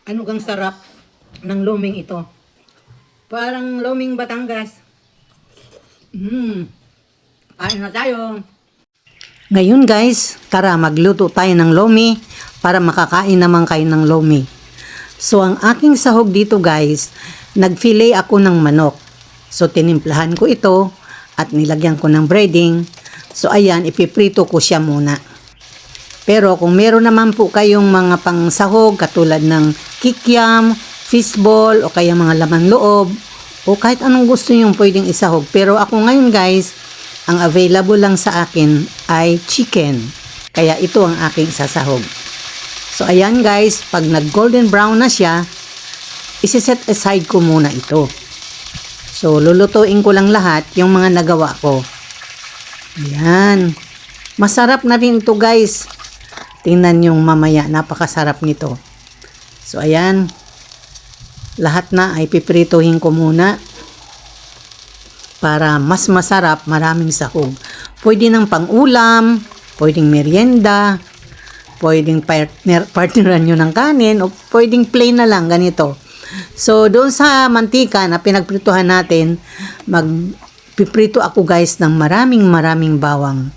Ano gang sarap ng luming ito. Parang luming Batangas. Kain na tayo. Ngayon guys, tara magluto tayo ng lomi para makakain naman kayo ng lomi. So ang aking sahog dito guys, nagfilet ako ng manok. So tinimplahan ko ito at nilagyan ko ng breading. So ayan, ipiprito ko siya muna. Pero kung meron naman po kayong mga pangsahog katulad ng kikiam, fishball o kaya mga laman loob o kahit anong gusto nyo pwedeng isahog. Pero ako ngayon guys, ang available lang sa akin ay chicken. Kaya ito ang aking sasahog. So ayan guys, pag nag golden brown na siya, isi-set aside ko muna ito. So lulutuin ko lang lahat yung mga nagawa ko. Ayan. Masarap na rin ito guys. Tingnan yung mamaya, napakasarap nito. So ayan, lahat na ay piprituhin ko muna para mas masarap, maraming sahog. Pwede ng pang-ulam, pwedeng merienda, pwedeng partneran nyo ng kanin, o pwedeng plain na lang, ganito. So doon sa mantika na pinagprituhan natin, magpiprito ako guys ng maraming bawang.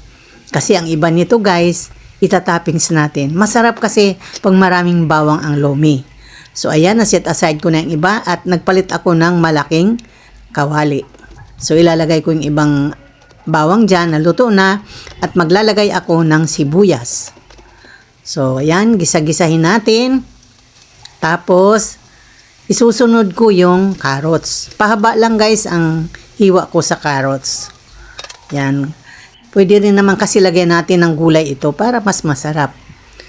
Kasi ang iba nito guys, itatoppings natin. Masarap kasi pag maraming bawang ang lomi. So ayan, na-set aside ko na yung iba at nagpalit ako ng malaking kawali. So ilalagay ko yung ibang bawang dyan na luto na at maglalagay ako ng sibuyas. So ayan, gisa-gisahin natin. Tapos isusunod ko yung carrots. Pahaba lang guys ang hiwa ko sa carrots. Yan. Pwede rin naman kasi lagyan natin ng gulay ito para mas masarap.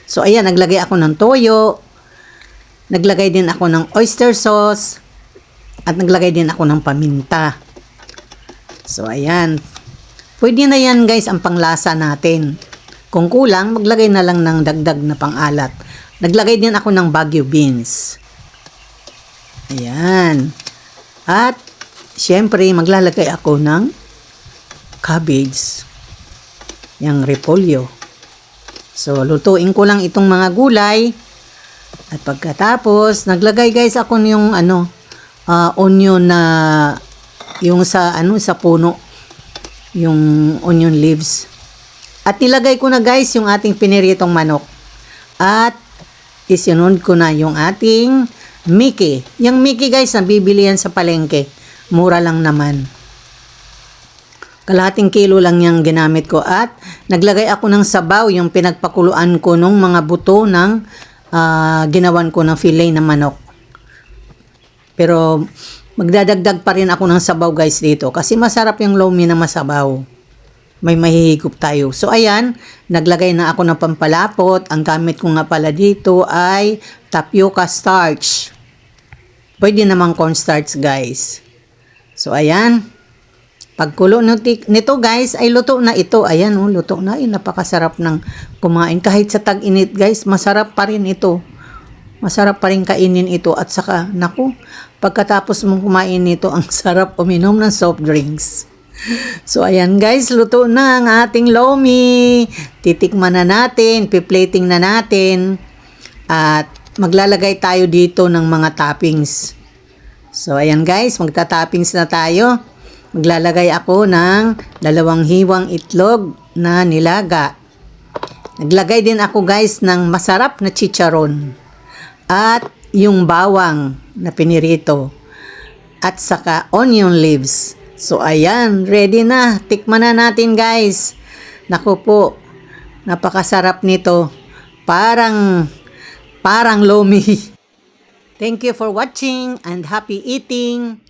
So ayan, naglagay ako ng toyo. Naglagay din ako ng oyster sauce. At naglagay din ako ng paminta. So ayan. Pwede na yan guys ang panglasa natin. Kung kulang, maglagay na lang ng dagdag na pangalat. Naglagay din ako ng Baguio beans. Ayan. At syempre maglalagay ako ng cabbage. Yung repolyo. So, lutuin ko lang itong mga gulay. At pagkatapos, naglagay guys ako yung onion na yung sa puno. Yung onion leaves. At nilagay ko na guys yung ating piniritong manok. At isinunod ko na yung ating Mickey. Yung Mickey guys, nabibili yan sa palengke. Mura lang naman. Kalahating kilo lang yung ginamit ko at naglagay ako ng sabaw, yung pinagpakuluan ko nung mga buto ng ginawan ko ng fillet na manok. Pero magdadagdag pa rin ako ng sabaw guys dito kasi masarap yung lomi na masabaw. May mahihigop tayo. So ayan, naglagay na ako ng pampalapot. Ang gamit ko nga pala dito ay tapioca starch. Pwede namang cornstarch guys. So ayan. Pagkulo nito guys, ay luto na ito. Ayan, luto na. Napakasarap ng kumain. Kahit sa tag-init guys, masarap pa rin ito. Masarap pa rin kainin ito. At saka, naku, pagkatapos mong kumain nito, ang sarap uminom ng soft drinks. So, ayan guys, luto na ang ating lomi. Titikman na natin, piplating na natin. At maglalagay tayo dito ng mga toppings. So, ayan guys, magta-toppings na tayo. Maglalagay ako ng 2 hiwang itlog na nilaga. Naglagay din ako guys ng masarap na chicharon. At yung bawang na pinirito. At saka onion leaves. So ayan, ready na. Tikman na natin guys. Naku po, napakasarap nito. Parang lomi. Thank you for watching and happy eating.